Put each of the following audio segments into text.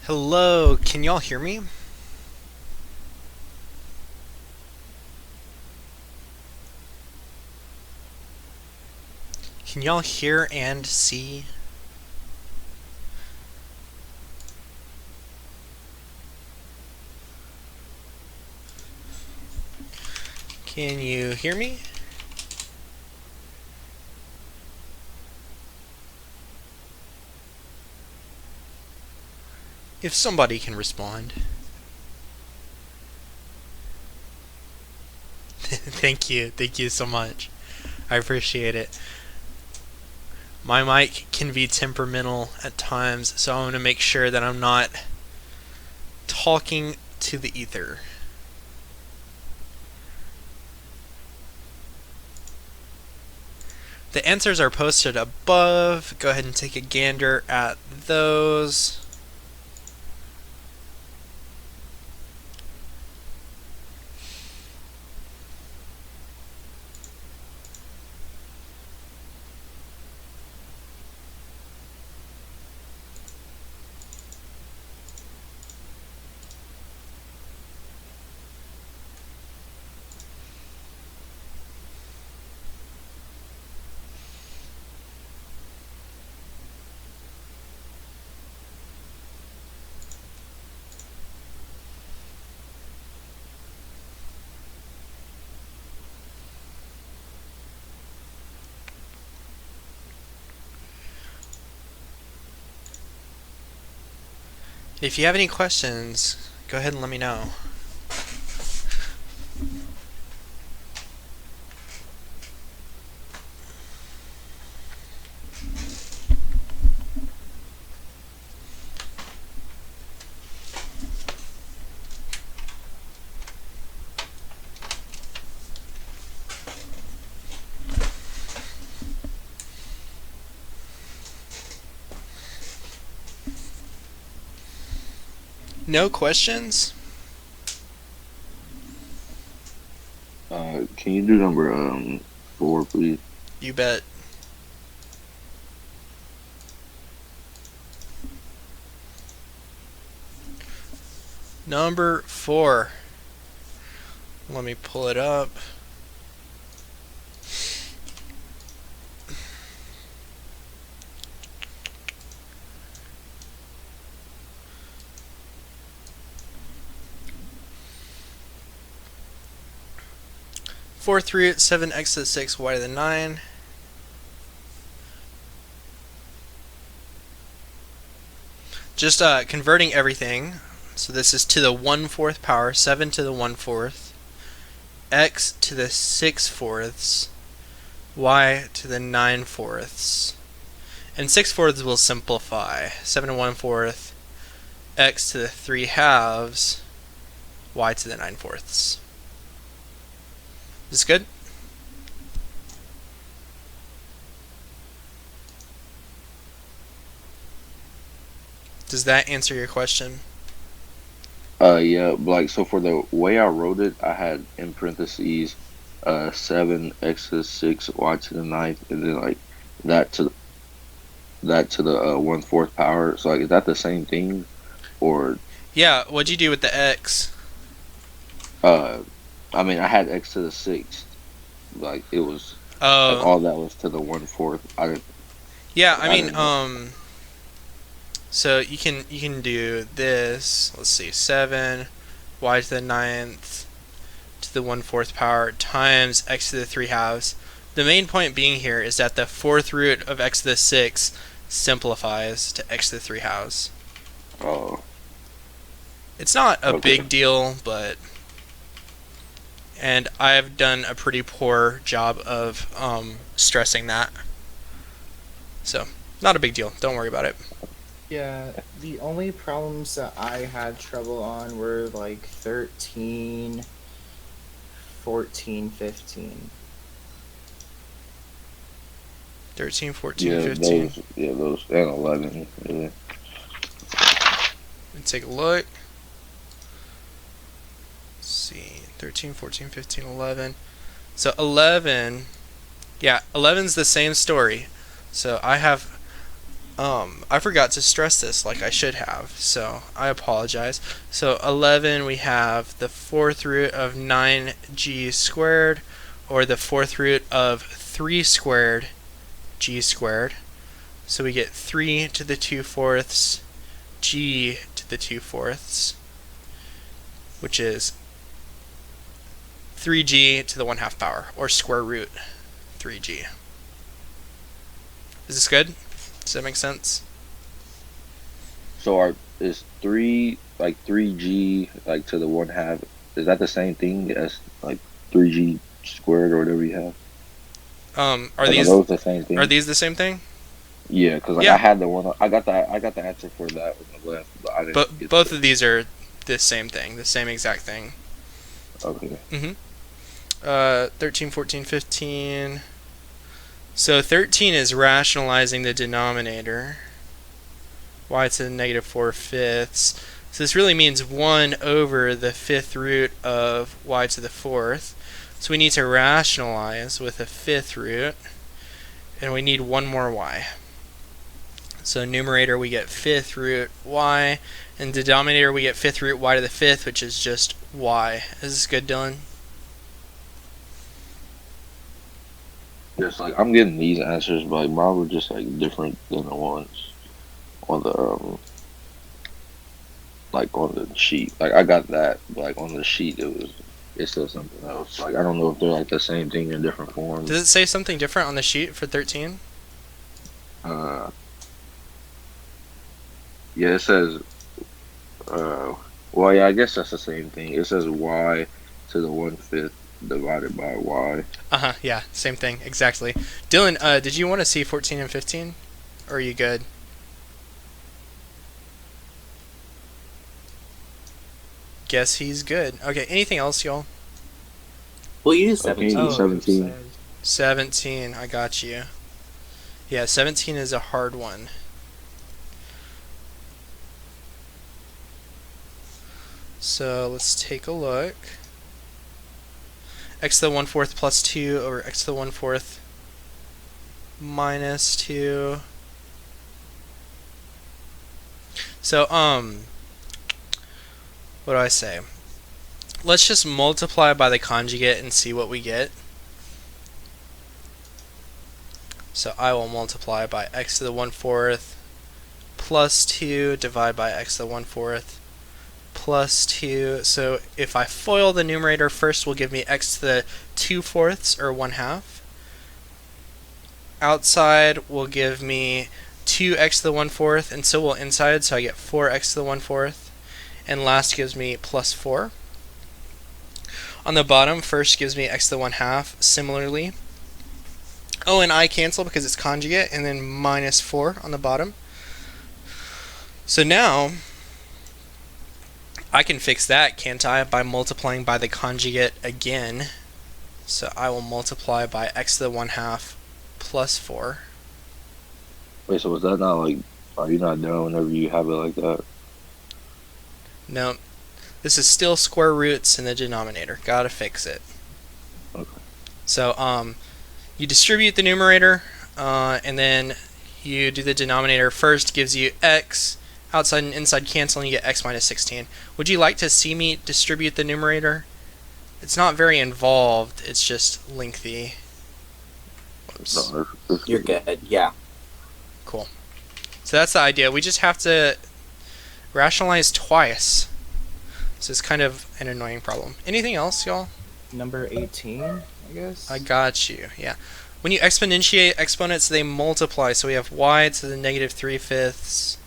Hello, can y'all hear me? Can y'all hear and see? Can you hear me? If somebody can respond. Thank you so much. I appreciate it. My mic can be temperamental at times, so I want to make sure that I'm not talking to the ether. The answers are posted above. Go ahead and take a gander at those. If you have any questions, go ahead and let me know. No questions? Can you do number 4, please? You bet. Number 4. Let me pull it up. Fourth root 7x to the 6 y to the 9. Just converting everything. So this is to the 1/4 power, 7 to the 1/4, x to the 6/4, y to the 9/4. And 6/4 will simplify. 7 to 1/4, x to the 3/2, y to the 9/4. Is this good? Does that answer your question? Yeah, like, so for the way I wrote it, I had in parentheses 7x to the 6 y to the ninth, and then like that to the 1/4 power. So like, is that the same thing, or Yeah, what'd you do with the x? uh, I mean, I had x to the 6th, like it was like Oh, all that was to the 1/4. yeah, I I mean, didn't know. so you can do this. Let's see, 7 y to the 9th to the 1/4 power times x to the 3/2. The main point being here is that the fourth root of x to the 6 simplifies to x to the 3/2. Oh, It's not a okay. big deal, and I've done a pretty poor job of stressing that. So, not a big deal. Don't worry about it. Yeah, the only problems that I had trouble on were like 13, 14, 15. 13, 14, Yeah, 15. those and 11. Yeah. Let's take a look. Let's see. 13, 14, 15, 11. So 11, yeah, 11's the same story. So I have I forgot to stress this like I should have, so I apologize. So 11, we have the fourth root of 9g squared, or the fourth root of 3 squared g squared. So we get 3 to the 2 fourths g to the 2 fourths, which is 3g to the 1/2 power, or square root 3g. Is this good? Does that make sense? So is 3G like to the 1/2? Is that the same thing as like 3G squared or whatever you have? Are Like, are these those the same thing? are these the same thing? Yeah, because like Yeah. I had the one. I got the answer for that on the left, but I didn't. But get both the- of these are the same thing, the same exact thing. Okay. 13, 14, 15. So 13 is rationalizing the denominator. Y to the negative 4/5. So this really means 1 over the 5th root of y to the 4th. So we need to rationalize with a 5th root, and we need one more y. So numerator we get 5th root y, and denominator we get 5th root y to the 5th, which is just y. Is this good, Dylan? Just like I'm getting these answers, but like mine were just like different than the ones on the like on the sheet. Like I got that, but like on the sheet it said something else. Like I don't know if they're like the same thing in different forms. Does it say something different on the sheet for 13? Yeah, it says well, yeah, I guess that's the same thing. It says y to the 1/5 divided by y. Yeah, same thing, exactly. Dylan, did you want to see 14 and 15? Or are you good? Guess he's good. Okay, anything else, y'all? Well, you use Okay, 17. 17. 17, I got you. Yeah, 17 is a hard one. So let's take a look. X to the 1/4 plus 2 over x to the 1/4 minus 2. So, what do I say? Let's just multiply by the conjugate and see what we get. So I will multiply by x to the 1/4 plus 2 divide by x to the 1/4 plus 2. So if I FOIL the numerator first, will give me x to the 2/4 or 1/2. Outside will give me 2x to the 1/4, and so will inside, so I get 4x to the 1/4. And last gives me plus 4. On the bottom, first gives me x to the 1/2, similarly. Oh, and I cancel because it's conjugate, and then minus 4 on the bottom. So now, I can fix that, can't I, by multiplying by the conjugate again. So I will multiply by x to the 1/2 plus 4. Wait, so was that not like? Are you not done whenever you have it like that? No, this is still square roots in the denominator. Gotta fix it. Okay. So you distribute the numerator, and then you do the denominator first. Gives you x. Outside and inside cancel, and you get x minus 16. Would you like to see me distribute the numerator? It's not very involved. It's just lengthy. Whoops. No, You're good, yeah. Cool. So that's the idea. We just have to rationalize twice. So it's kind of an annoying problem. Anything else, y'all? Number 18, I guess. I got you. Yeah. When you exponentiate exponents, they multiply. So we have y to the negative 3/5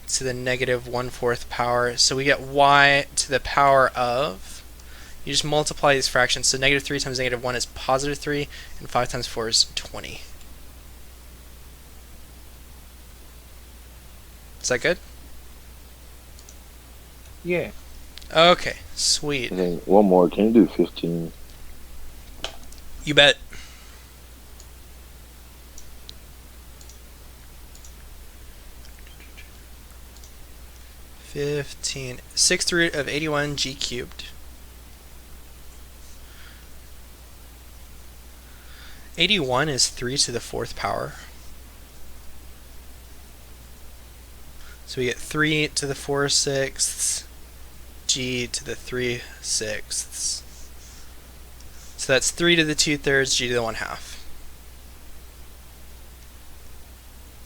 to the negative 1/4 power. So we get y to the power of. You just multiply these fractions. So negative 3 times negative 1 is positive 3, and 5 times 4 is 20. Is that good? Yeah. Okay, sweet. And then one more. Can you do 15? You bet. (15) 6th root of 81 g cubed. 81 is 3 to the 4th power. So we get 3 to the 4/6 g to the 3/6. So that's 3 to the 2/3 g to the 1/2.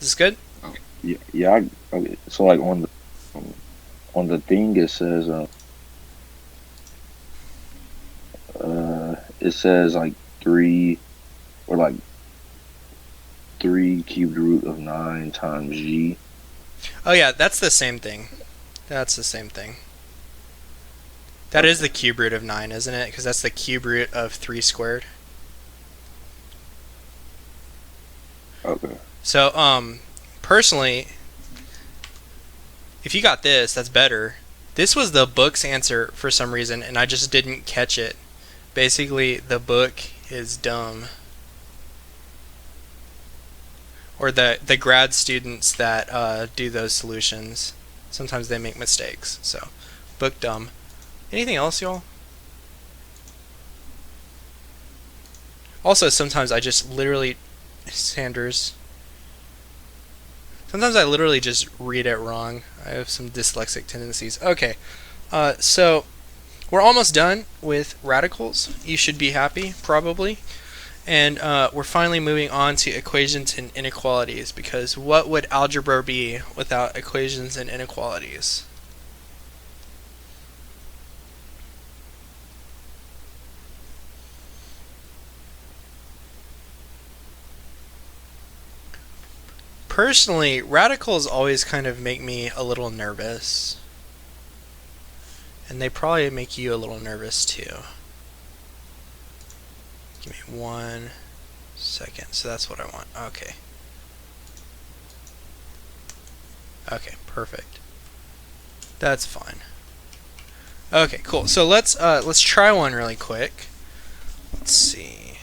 Is this good? Yeah, yeah. Okay. So like on the thing it says like 3 or like 3 cubed root of 9 times g. Oh yeah, that's the same thing. That's the same thing. That is the cube root of 9, isn't it? Because that's the cube root of 3 squared. Okay. So, personally, if you got this, that's better. This was the book's answer for some reason, and I just didn't catch it. Basically, the book is dumb. Or the grad students that do those solutions. Sometimes they make mistakes. So, book dumb. Anything else, y'all? Also, sometimes I just literally... Sanders... Sometimes I literally just read it wrong. I have some dyslexic tendencies. Okay, so we're almost done with radicals. You should be happy, probably. And we're finally moving on to equations and inequalities, because what would algebra be without equations and inequalities? Personally, radicals always kind of make me a little nervous. And they probably make you a little nervous too. Give me 1 second. So that's what I want. Okay. Okay, perfect. That's fine. Okay, cool. So let's try one really quick. Let's see.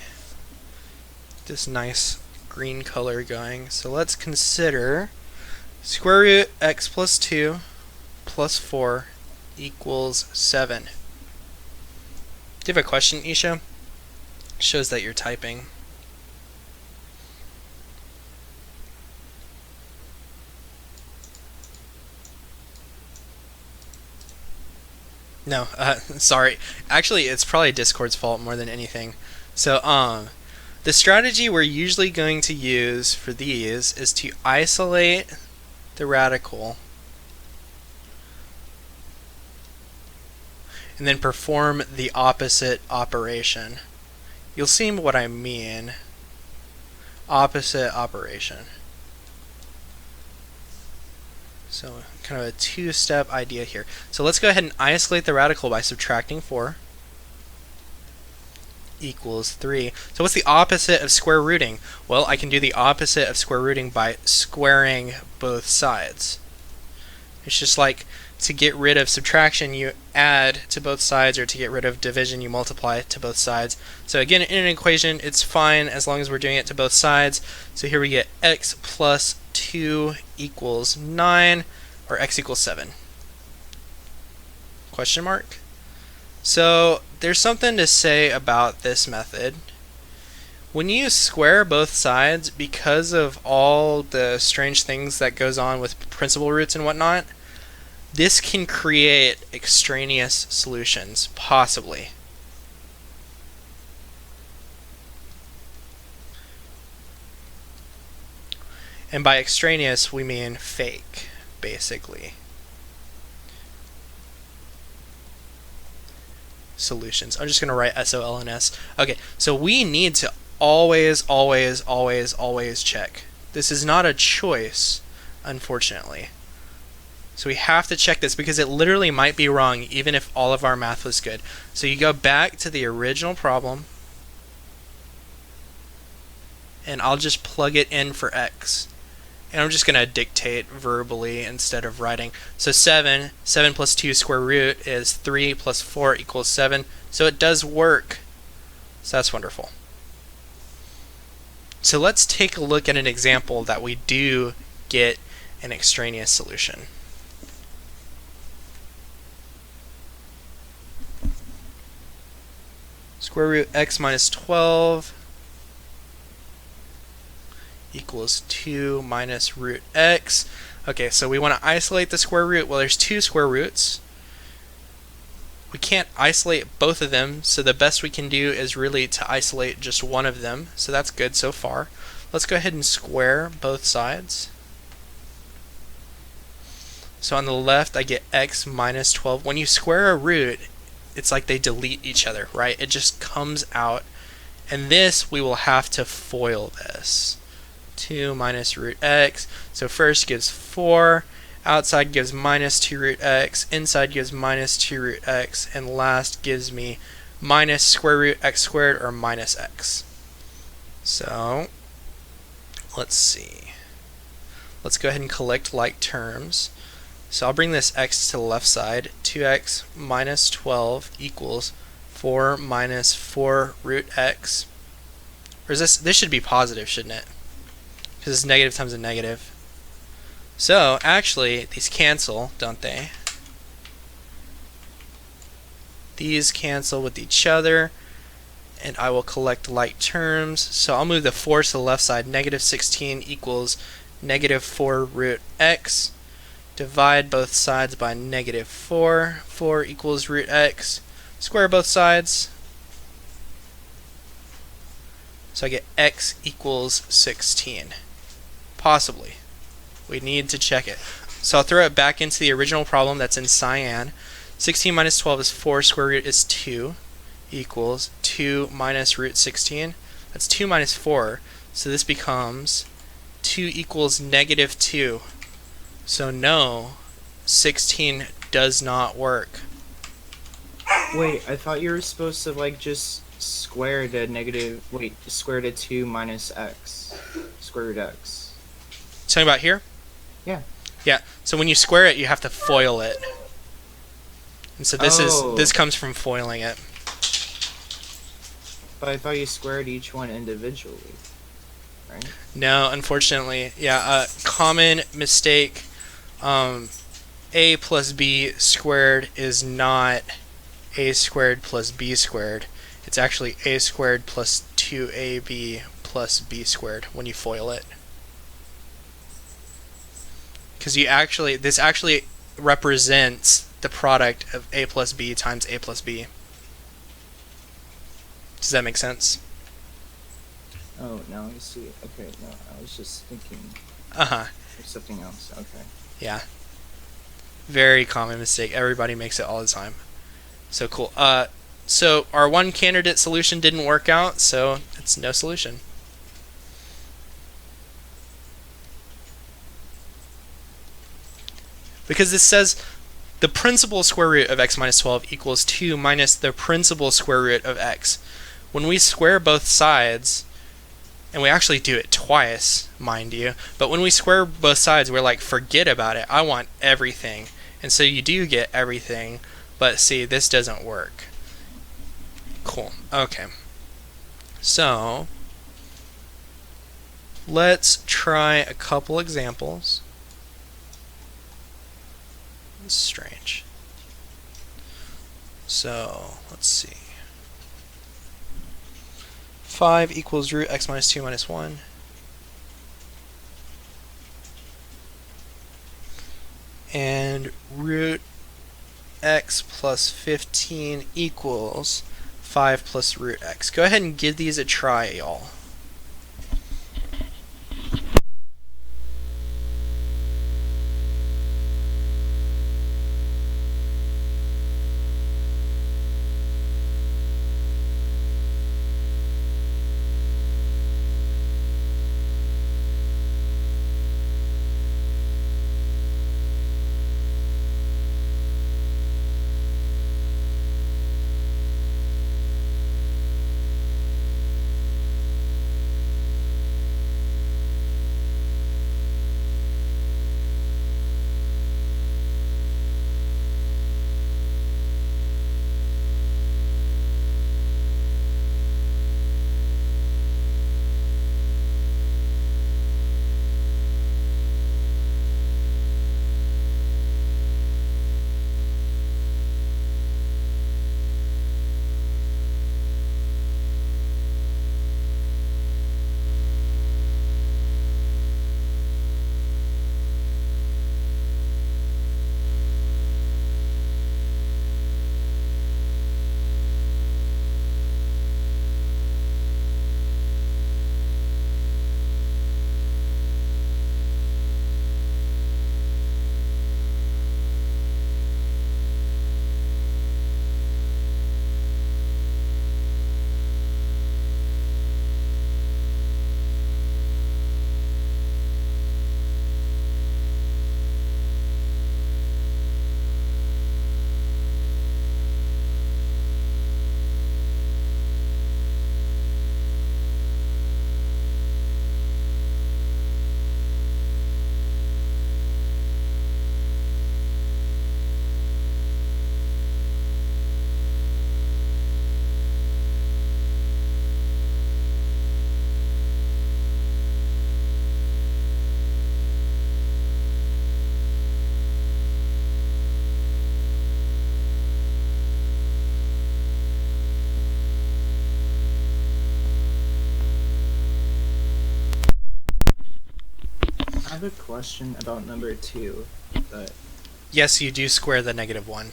This nice green color going. So let's consider square root x plus 2 plus 4 equals 7. Do you have a question, Isha? Shows that you're typing. No, sorry. Actually, it's probably Discord's fault more than anything. So, the strategy we're usually going to use for these is to isolate the radical and then perform the opposite operation. You'll see what I mean. Opposite operation. So kind of a two-step idea here. So let's go ahead and isolate the radical by subtracting 4. Equals 3. So what's the opposite of square rooting? Well, I can do the opposite of square rooting by squaring both sides. It's just like to get rid of subtraction, you add to both sides, or to get rid of division, you multiply to both sides. So again, in an equation, it's fine as long as we're doing it to both sides. So here we get x plus 2 equals 9, or x equals 7. Question mark? So there's something to say about this method. When you square both sides, because of all the strange things that goes on with principal roots and whatnot, this can create extraneous solutions, possibly. And by extraneous, we mean fake, basically. Solutions. I'm just going to write SOLNS. Okay, so we need to always, always, always, always check. This is not a choice, unfortunately. So we have to check this because it literally might be wrong even if all of our math was good. So you go back to the original problem, and I'll just plug it in for x. And I'm just going to dictate verbally instead of writing. So 7 plus 2 square root is 3 plus 4 equals 7. So it does work. So that's wonderful. So let's take a look at an example that we do get an extraneous solution. Square root x minus 12 equals 2 minus root x. Okay, so we want to isolate the square root. Well, there's two square roots. We can't isolate both of them, so the best we can do is really to isolate just one of them. So that's good so far. Let's go ahead and square both sides. So on the left, I get x minus 12. When you square a root, it's like they delete each other, right? It just comes out. And this, we will have to FOIL this. 2 minus root x. So first gives 4. Outside gives minus 2 root x. Inside gives minus 2 root x. And last gives me minus square root x squared, or minus x. So let's see. Let's go ahead and collect like terms. So I'll bring this x to the left side. 2x minus 12 equals 4 minus 4 root x. Or is this should be positive, shouldn't it? Because it's negative times a negative. So actually, these cancel, don't they? These cancel with each other, and I will collect like terms. So I'll move the 4 to the left side. Negative 16 equals negative 4 root x. Divide both sides by negative 4. 4 equals root x. Square both sides. So I get x equals 16. Possibly. We need to check it. So I'll throw it back into the original problem that's in cyan. 16 minus 12 is 4. Square root is 2. Equals 2 minus root 16. That's 2 minus 4. So this becomes 2 equals negative 2. So no, 16 does not work. Wait, I thought you were supposed to like just square the negative. Wait, square the 2 minus x. Square root x. Talking about here? Yeah. Yeah. So when you square it, you have to FOIL it. And so this comes from foiling it. But I thought you squared each one individually, right? No, unfortunately. Yeah, common mistake. A plus b squared is not a squared plus b squared. It's actually a squared plus 2ab plus b squared when you FOIL it. Because this actually represents the product of a plus b times a plus b. Does that make sense? Oh, now I see. Okay, no, I was just thinking Uh-huh. of something else. Okay. Yeah. Very common mistake. Everybody makes it all the time. So cool. So our one candidate solution didn't work out, so it's no solution. Because this says the principal square root of x minus 12 equals 2 minus the principal square root of x. When we square both sides, and we actually do it twice, mind you, but when we square both sides, we're like, forget about it. I want everything. And so you do get everything, but see, this doesn't work. Cool. Okay. So, let's try a couple examples. It's strange. So, let's see. 5 equals root x minus 2 minus 1. And root x plus 15 equals 5 plus root x. Go ahead and give these a try, y'all. have a question about number 2, but Yes, you do square the -1.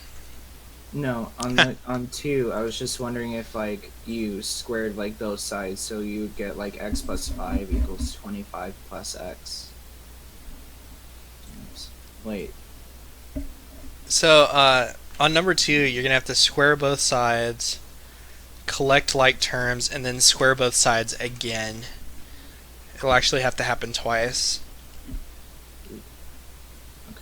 no, on 2, I was just wondering if like you squared like both sides, so you would get like x plus 5 equals 25 plus x. Oops. Wait, So on number 2, you're gonna have to square both sides, collect like terms, and then square both sides again. It'll actually have to happen twice. okay.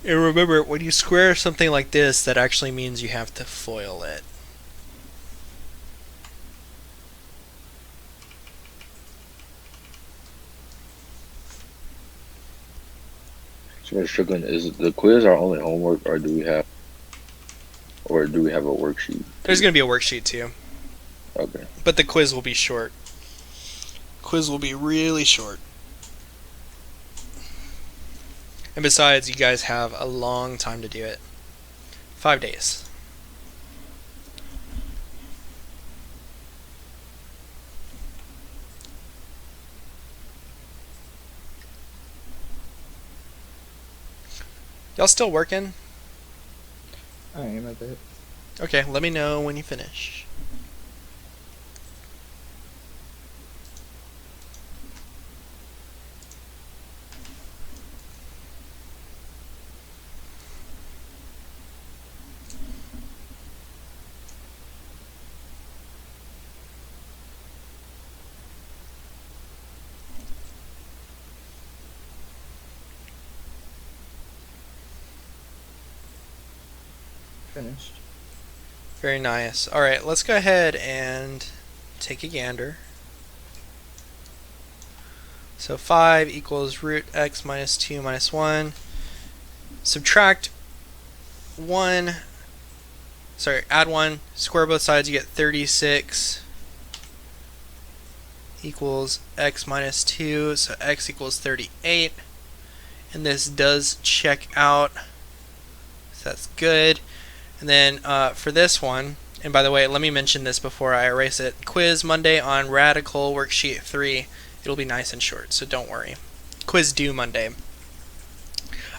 And remember, when you square something like this, that actually means you have to FOIL it. So, Mr. Strickland, is the quiz our only homework, or do we have a worksheet? There's going to be a worksheet too, Okay. but the quiz will be short. Quiz will be really short. And besides, you guys have a long time to do it. 5 days. Y'all still working? I am a bit. Okay, let me know when you finish. Finished. Very nice. Alright, let's go ahead and take a gander. So 5 equals root x minus 2 minus 1. Subtract 1. Sorry, add 1. Square both sides, you get 36 equals x minus 2. So x equals 38. And this does check out. So that's good. And then for this one, and by the way, let me mention this before I erase it. Quiz Monday on Radical Worksheet 3. It'll be nice and short, so don't worry. Quiz due Monday.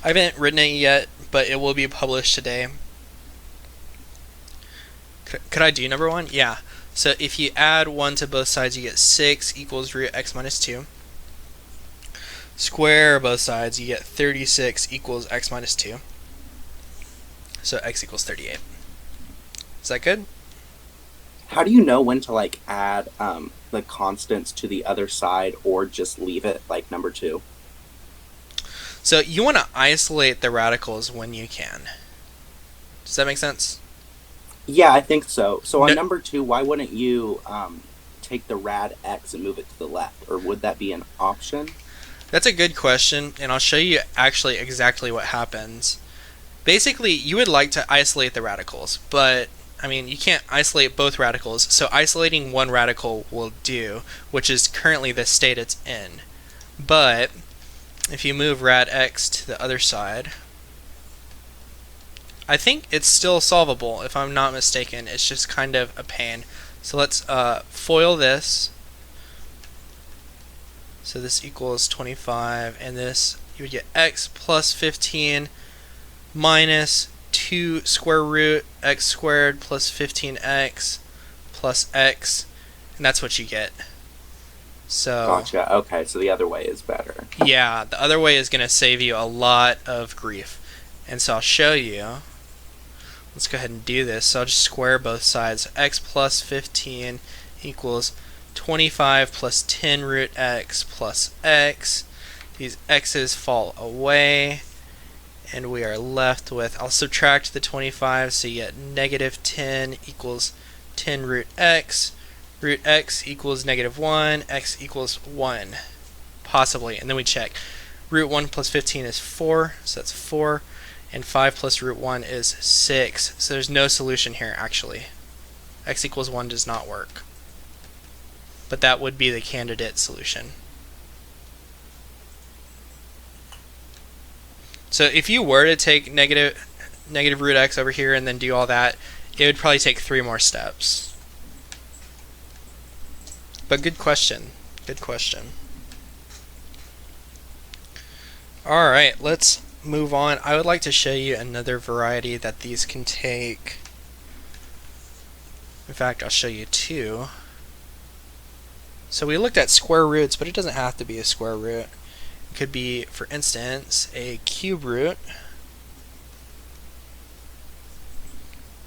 I haven't written it yet, but it will be published today. Could I do number 1? Yeah. So if you add 1 to both sides, you get 6 equals root x minus 2. Square both sides, you get 36 equals x minus 2. So x equals 38. Is that good? How do you know when to like add the constants to the other side or just leave it like number 2? So you want to isolate the radicals when you can. Does that make sense? Yeah, I think so. So on No. number 2, why wouldn't you take the rad x and move it to the left? Or would that be an option? That's a good question, and I'll show you actually exactly what happens. Basically, you would like to isolate the radicals, but I mean, you can't isolate both radicals, so isolating one radical will do, which is currently the state it's in. But if you move rad x to the other side, I think it's still solvable, if I'm not mistaken. It's just kind of a pain. So let's FOIL this. So this equals 25, and this, you would get x plus 15 minus 2 square root x squared plus 15x plus x, and that's what you get. So Gotcha. Okay, so the other way is better. yeah, the other way is going to save you a lot of grief. And so I'll show you. Let's go ahead and do this. So I'll just square both sides. X plus 15 equals 25 plus 10 root x plus x. These x's fall away, and we are left with, I'll subtract the 25, so you get negative 10 equals 10 root x. Root x equals negative 1, x equals 1, possibly, and then we check. Root 1 plus 15 is 4, so that's 4, and 5 plus root 1 is 6, so there's no solution here, actually. X equals 1 does not work, but that would be the candidate solution. So if you were to take negative root x over here and then do all that, it would probably take 3 more steps. But good question. Good question. Alright, let's move on. I would like to show you another variety that these can take. In fact, I'll show you two. So we looked at square roots, but it doesn't have to be a square root. It could be, for instance, a cube root,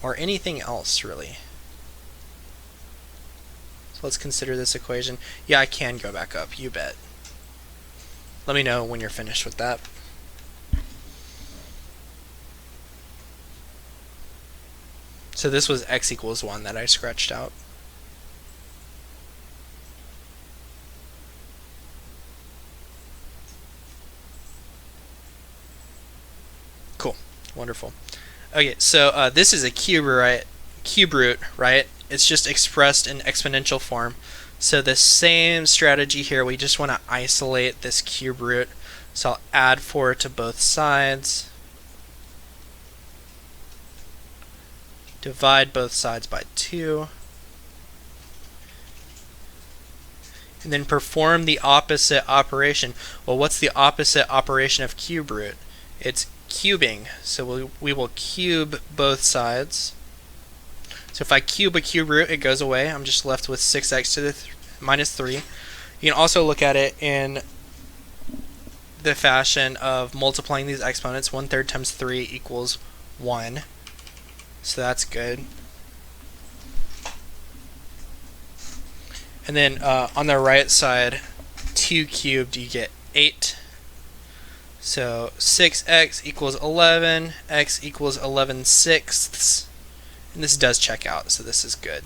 or anything else, really. So let's consider this equation. Yeah, I can go back up, you bet. Let me know when you're finished with that. So this was x equals 1 that I scratched out. Cool. Wonderful. Okay, so this is a cube root, right? It's just expressed in exponential form. So the same strategy here, we just want to isolate this cube root. So I'll add 4 to both sides. Divide both sides by 2. And then perform the opposite operation. Well, what's the opposite operation of cube root? It's cubing. So we will cube both sides. So if I cube a cube root, it goes away. I'm just left with 6x to the minus 3. You can also look at it in the fashion of multiplying these exponents. 1/3 times 3 equals 1. So that's good. And then on the right side, 2 cubed, you get 8. So 6x equals 11, x equals 11/6. And this does check out, so this is good.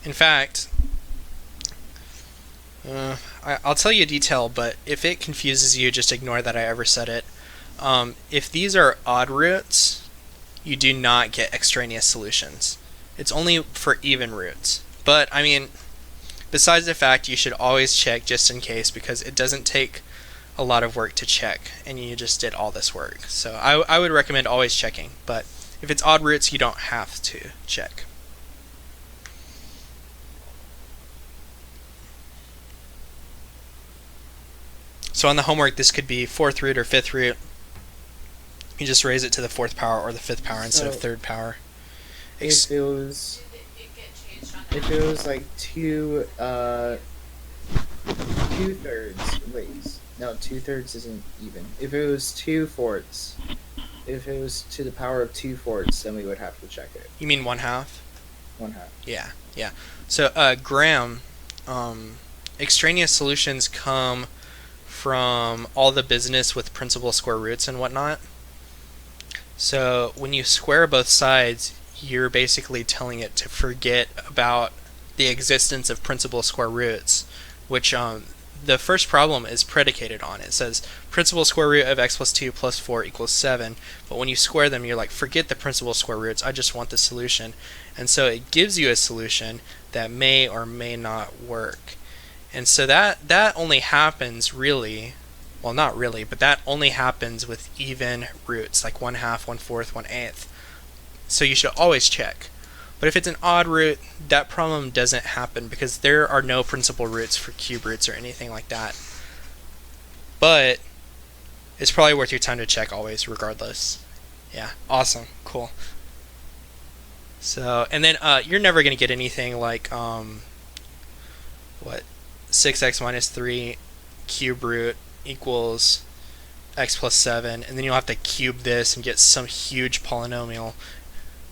In fact, I'll tell you a detail, but if it confuses you, just ignore that I ever said it. If these are odd roots, you do not get extraneous solutions. It's only for even roots. But, I mean, besides the fact you should always check just in case, because it doesn't take a lot of work to check, and you just did all this work. So I would recommend always checking, but if it's odd roots, you don't have to check. So on the homework, this could be 4th root or 5th root. You just raise it to the 4th power or the 5th power instead of 3rd power. If it was like 2/3, wait, no, 2/3 isn't even. If it was 2/4, if it was to the power of 2/4, then we would have to check it. You mean 1/2? 1/2. Yeah. So Graham, extraneous solutions come from all the business with principal square roots and whatnot. So when you square both sides, you're basically telling it to forget about the existence of principal square roots, which the first problem is predicated on. It says principal square root of x plus 2 plus 4 equals 7, but when you square them, you're like, forget the principal square roots, I just want the solution. And so it gives you a solution that may or may not work. And so that only happens really, well, not really, but that only happens with even roots, like 1/2, 1/4, 1/8. So you should always check. But if it's an odd root, that problem doesn't happen because there are no principal roots for cube roots or anything like that. But it's probably worth your time to check always, regardless. Yeah, awesome, cool. So, and then you're never going to get anything like, 6x minus 3 cube root equals x plus 7, and then you'll have to cube this and get some huge polynomial.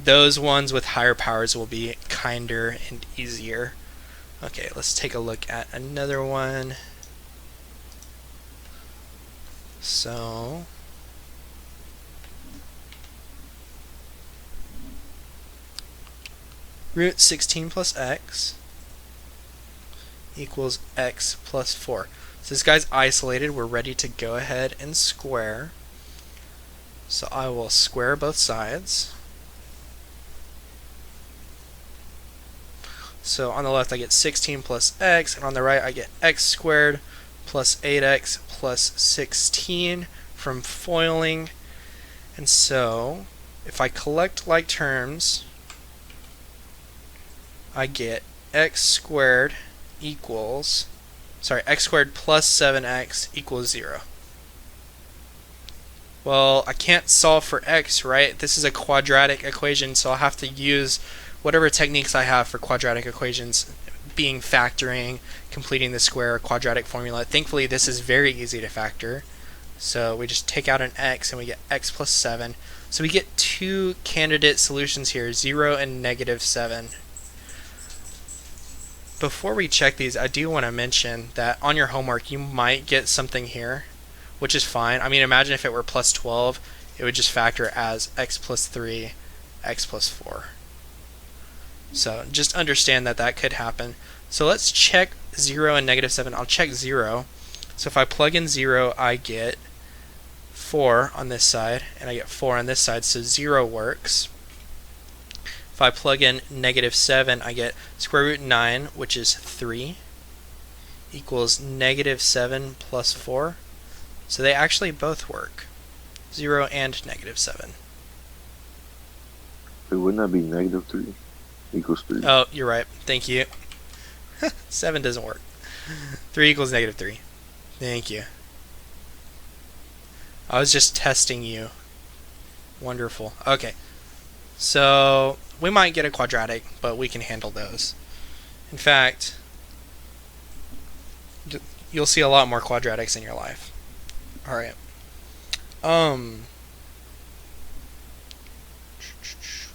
Those ones with higher powers will be kinder and easier. Okay, let's take a look at another one. So, root 16 plus x equals x plus 4. So this guy's isolated. We're ready to go ahead and square. So I will square both sides. So on the left I get 16 plus x, and on the right I get x squared plus 8x plus 16 from foiling. And so if I collect like terms, I get x squared equals, x squared plus 7x equals 0. Well, I can't solve for x, right? This is a quadratic equation, so I'll have to use whatever techniques I have for quadratic equations, being factoring, completing the square, quadratic formula. Thankfully, this is very easy to factor. So we just take out an x and we get x plus 7. So we get two candidate solutions here, 0 and negative 7. Before we check these, I do want to mention that on your homework you might get something here, which is fine. I mean, imagine if it were plus 12, it would just factor as x plus 3, x plus 4. So just understand that that could happen. So let's check 0 and negative 7. I'll check 0. So if I plug in 0, I get 4 on this side, and I get 4 on this side, so 0 works. If I plug in negative 7, I get square root 9, which is 3, equals negative 7 plus 4. So they actually both work, 0 and negative 7. Wait, wouldn't that be negative 3 equals 3? Oh, you're right. Thank you. 7 doesn't work. 3 equals negative 3. Thank you. I was just testing you. Wonderful. Okay. So we might get a quadratic, but we can handle those. In fact, you'll see a lot more quadratics in your life. Alright.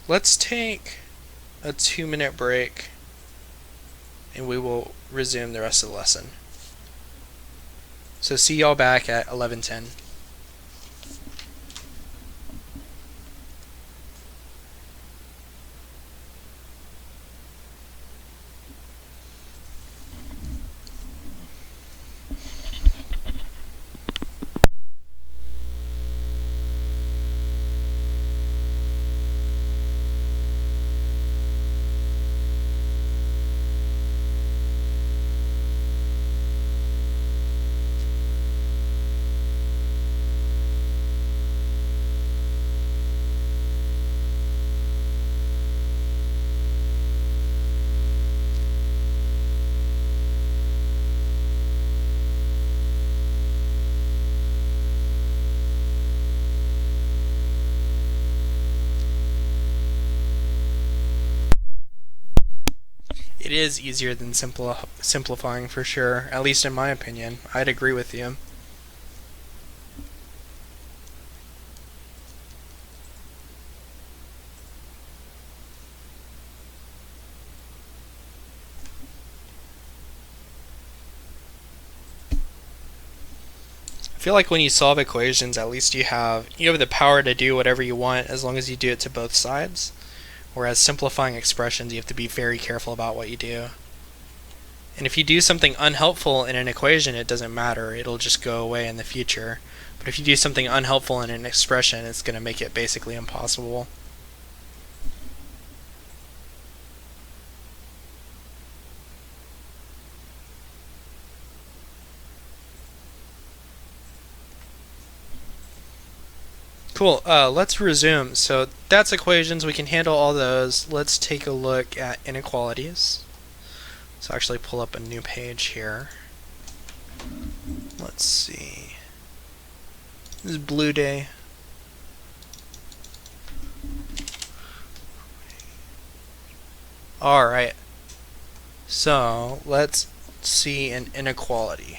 Let's take a 2-minute break and we will resume the rest of the lesson. So see y'all back at 11:10. It is easier than simplifying for sure, at least in my opinion. I'd agree with you. I feel like when you solve equations, at least you have the power to do whatever you want as long as you do it to both sides. Whereas simplifying expressions, you have to be very careful about what you do. And if you do something unhelpful in an equation, it doesn't matter. It'll just go away in the future. But if you do something unhelpful in an expression, it's going to make it basically impossible. Cool, let's resume. So that's equations, we can handle all those. Let's take a look at inequalities. So actually pull up a new page here. Let's see. This is Blue Day. Alright. So let's see an inequality.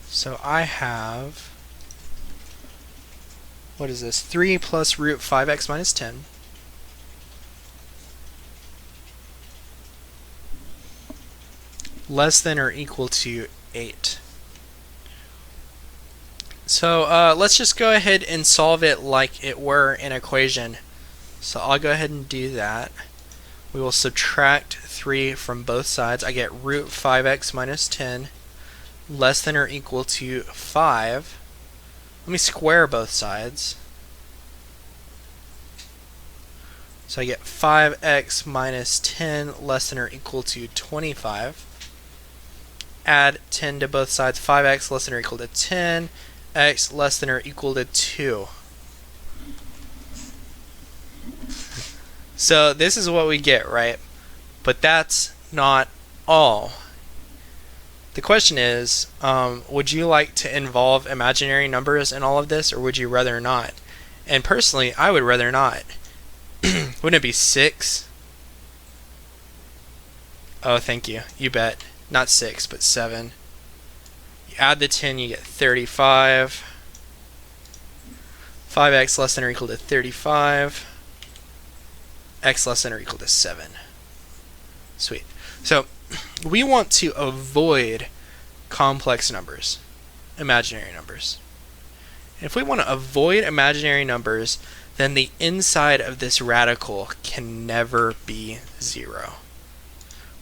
So I have, what is this? 3 plus root 5x minus 10. Less than or equal to 8. So let's just go ahead and solve it like it were an equation. So I'll go ahead and do that. We will subtract 3 from both sides. I get root 5x minus 10. Less than or equal to 5. Let me square both sides. So I get 5x minus 10 less than or equal to 25. Add 10 to both sides. 5x less than or equal to 10. x less than or equal to 2. So this is what we get, right? But that's not all. The question is, would you like to involve imaginary numbers in all of this, or would you rather not? And personally, I would rather not. Wouldn't it be 6? Oh, thank you. You bet. Not 6, but 7. You add the 10, you get 35. 5x less than or equal to 35. X less than or equal to 7. Sweet. So we want to avoid complex numbers, imaginary numbers. And if we want to avoid imaginary numbers, then the inside of this radical can never be 0.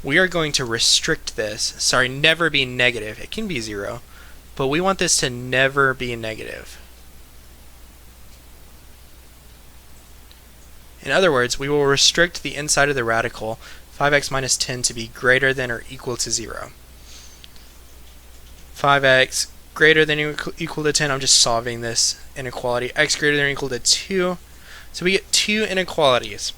We are going to restrict this. Never be negative. It can be 0, but we want this to never be negative. In other words, we will restrict the inside of the radical 5x minus 10 to be greater than or equal to 0. 5x greater than or equal to 10, I'm just solving this inequality. X greater than or equal to 2. So we get 2 inequalities.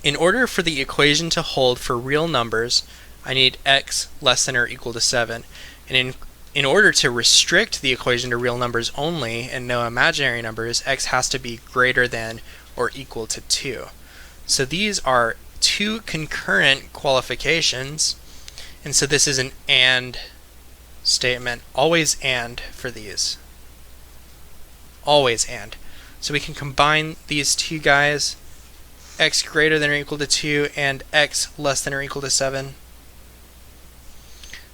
In order for the equation to hold for real numbers, I need x less than or equal to 7. And in order to restrict the equation to real numbers only and no imaginary numbers, x has to be greater than or equal to 2. So these are 2 concurrent qualifications, and so this is an AND statement. Always AND for these. Always AND. So we can combine these two guys, x greater than or equal to 2 and x less than or equal to 7.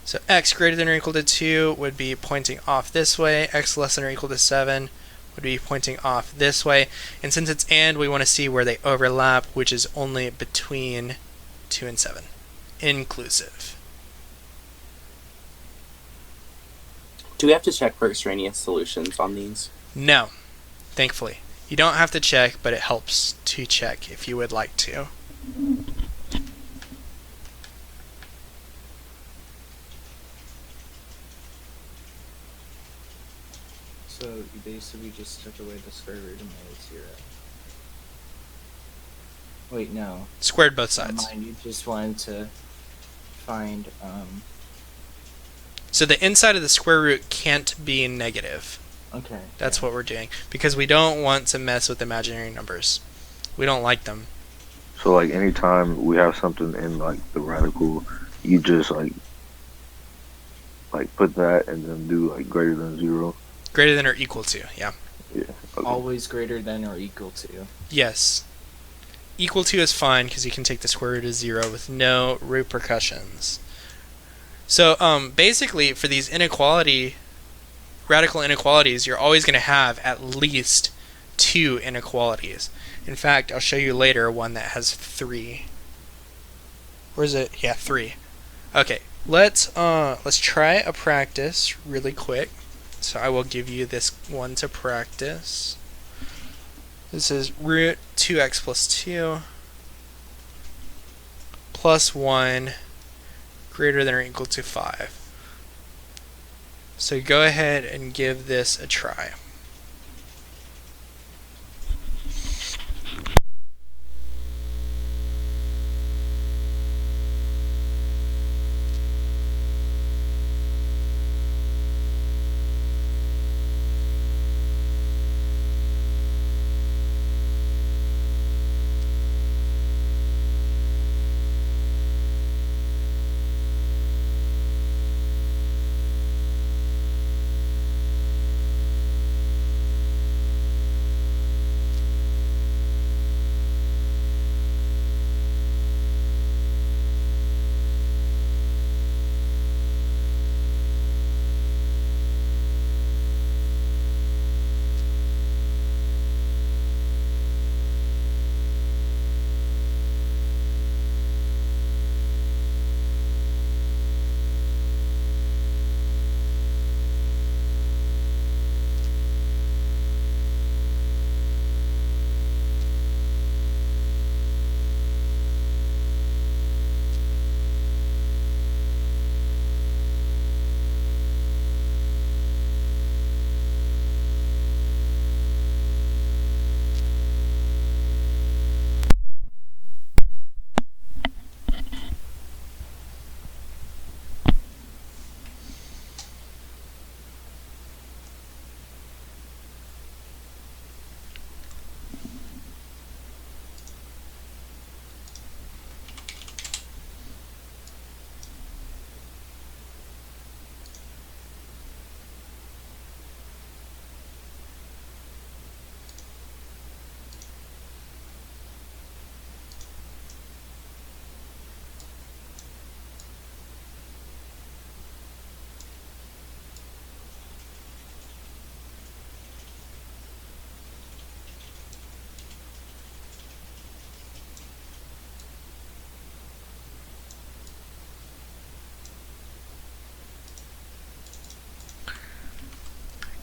So x greater than or equal to 2 would be pointing off this way, x less than or equal to 7 would be pointing off this way, and since it's AND, we want to see where they overlap, which is only between 2 and 7, inclusive. Do we have to check for extraneous solutions on these? No, thankfully. You don't have to check, but it helps to check if you would like to. So you basically just took away the square root and made it 0. Wait, no. Squared both Never sides. mind, you just wanted to find, So the inside of the square root can't be negative. okay. That's yeah. what we're doing, because we don't want to mess with imaginary numbers. We don't like them. So like anytime we have something in like the radical, you just like put that and then do like greater than 0. Greater than or equal to, yeah. Yeah. Okay. Always greater than or equal to. Yes. Equal to is fine, because you can take the square root of 0 with no repercussions. So basically, for these radical inequalities, you're always going to have at least 2 inequalities. In fact, I'll show you later one that has 3. Where is it? Yeah, 3. Okay, let's try a practice really quick. So I will give you this one to practice. This is root 2x plus 2 plus 1 greater than or equal to 5. So go ahead and give this a try.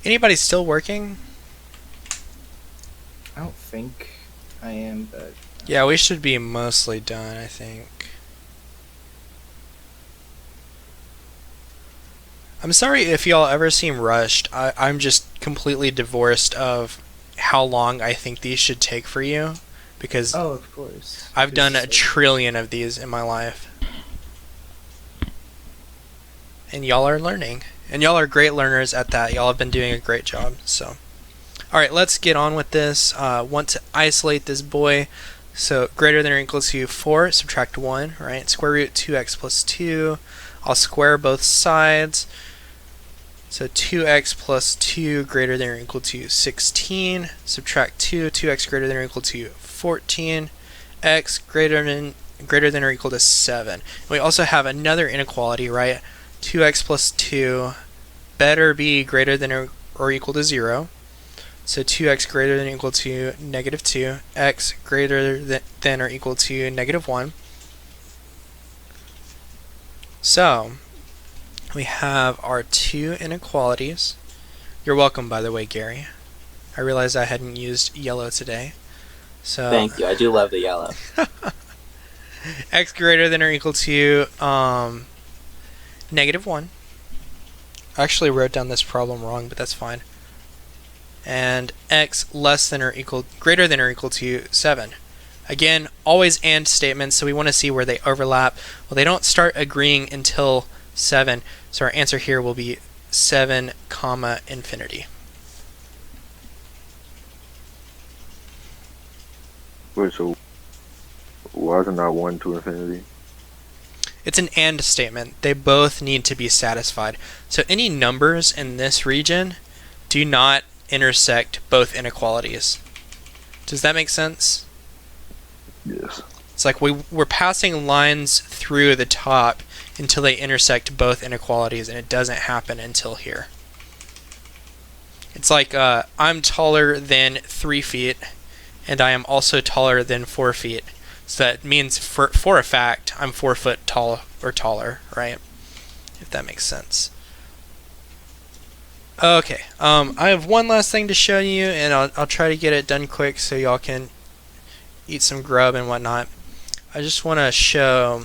Anybody still working? I don't think I am, but Yeah, we should be mostly done, I think. I'm sorry if y'all ever seem rushed. I'm just completely divorced of how long I think these should take for you, because oh, of course. I've It's done just a like- trillion of these in my life. And y'all are learning. And y'all are great learners at that. Y'all have been doing a great job. So, alright, let's get on with this. Want to isolate this boy. So, greater than or equal to 4, subtract 1, right? Square root 2x plus 2. I'll square both sides. So 2x plus 2 greater than or equal to 16. Subtract 2. 2x greater than or equal to 14. X greater than or equal to 7. And we also have another inequality, right? 2x plus 2 better be greater than or equal to 0. So 2x greater than or equal to negative 2. X greater than or equal to negative 1. So we have our two inequalities. You're welcome, by the way, Gary. I realized I hadn't used yellow today. So Thank you. I do love the yellow. x greater than or equal to negative 1. I actually wrote down this problem wrong, but that's fine. And x less than or equal greater than or equal to 7. Again, always and statements, so we want to see where they overlap. Well, they don't start agreeing until 7, so our answer here will be 7 comma infinity. Wait, so why isn't that 1 to infinity? It's an and statement. They both need to be satisfied. So any numbers in this region do not intersect both inequalities. Does that make sense? Yes. It's like we're passing lines through the top until they intersect both inequalities, and it doesn't happen until here. It's like I'm taller than 3 feet, and I am also taller than 4 feet. So that means for a fact I'm 4 foot tall or taller, right? If that makes sense. Okay, I have one last thing to show you, and I'll try to get it done quick so y'all can eat some grub and whatnot. I just want to show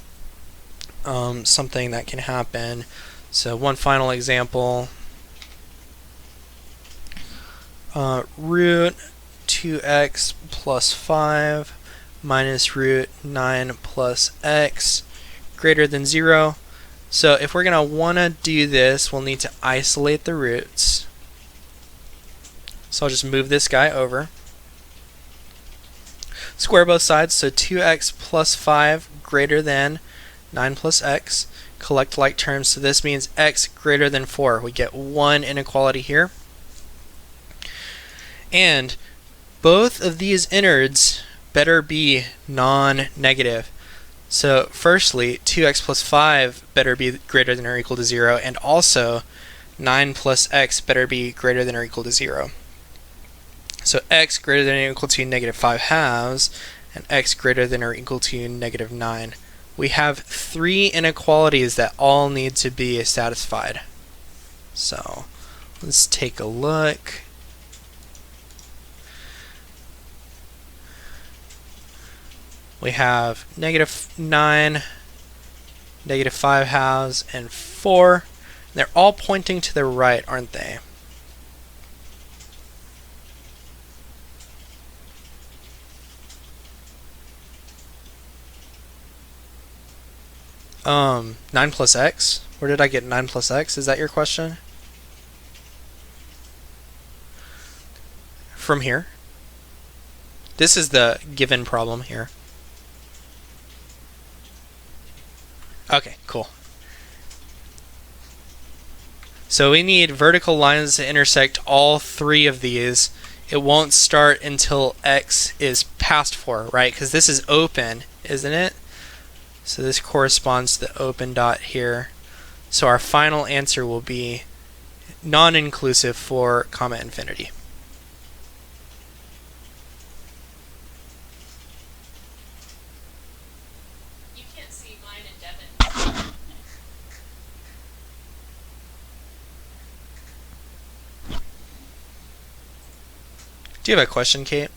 something that can happen. So one final example. Root 2x plus 5 minus root 9 plus x greater than 0. So if we're going to want to do this, we'll need to isolate the roots. So I'll just move this guy over. Square both sides, so 2x plus 5 greater than 9 plus x. Collect like terms, so this means x greater than 4. We get one inequality here. And both of these innards better be non-negative. So firstly, 2x plus 5 better be greater than or equal to 0, and also 9 plus x better be greater than or equal to 0. So x greater than or equal to negative 5 halves, and x greater than or equal to negative 9. We have 3 inequalities that all need to be satisfied. So let's take a look. We have negative 9, negative 5 halves, and 4. They're all pointing to the right, aren't they? Um, 9 plus x? Where did I get 9 plus x? Is that your question? From here? This is the given problem here. Okay, cool. So we need vertical lines to intersect all 3 of these. It won't start until x is past 4, right? Because this is open, isn't it? So this corresponds to the open dot here. So our final answer will be non-inclusive for comma infinity. You can't see mine and Devin. Do you have a question, Kate?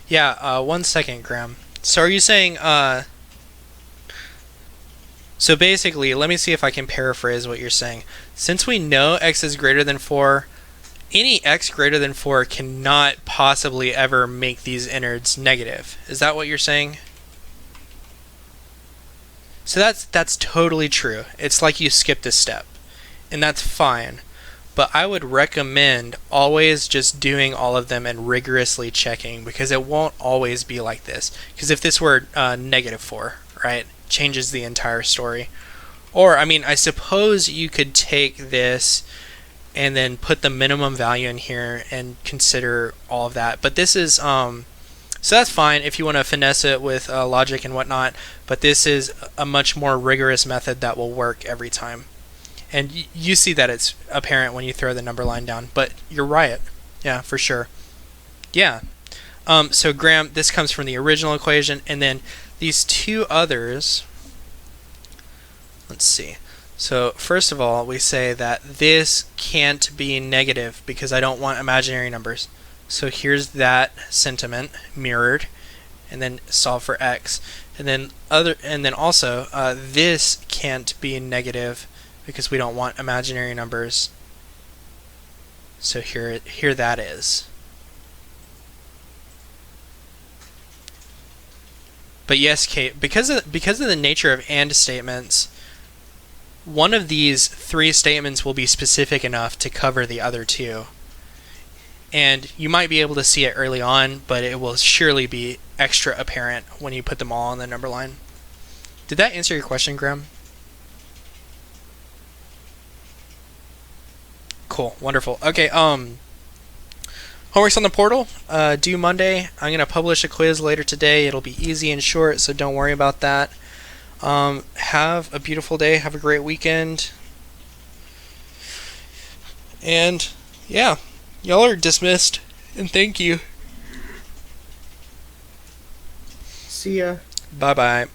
Yeah, 1 second, Graham. So are you saying, so basically, let me see if I can paraphrase what you're saying. Since we know x is greater than 4, any x greater than 4 cannot possibly ever make these innards negative. Is that what you're saying? So that's totally true. It's like you skipped a step. And that's fine. But I would recommend always just doing all of them and rigorously checking, because it won't always be like this. Because if this were -4, right, changes the entire story. Or, I mean, I suppose you could take this and then put the minimum value in here and consider all of that. But this is, so that's fine if you want to finesse it with logic and whatnot. But this is a much more rigorous method that will work every time. And you see that it's apparent when you throw the number line down. But you're right. Yeah, for sure. Yeah. So Graham, this comes from the original equation. And then these two others, let's see. So first of all, we say that this can't be negative because I don't want imaginary numbers. So here's that sentiment mirrored, and then solve for x. And then also this can't be negative because we don't want imaginary numbers. So here that is. But yes, Kate, because of the nature of AND statements, one of these three statements will be specific enough to cover the other two. And you might be able to see it early on, but it will surely be extra apparent when you put them all on the number line. Did that answer your question, Graham? Cool, wonderful. Okay, homework's on the portal, due Monday. I'm going to publish a quiz later today. It'll be easy and short, so don't worry about that. Have a beautiful day. Have a great weekend. And, yeah, y'all are dismissed. And thank you. See ya. Bye-bye.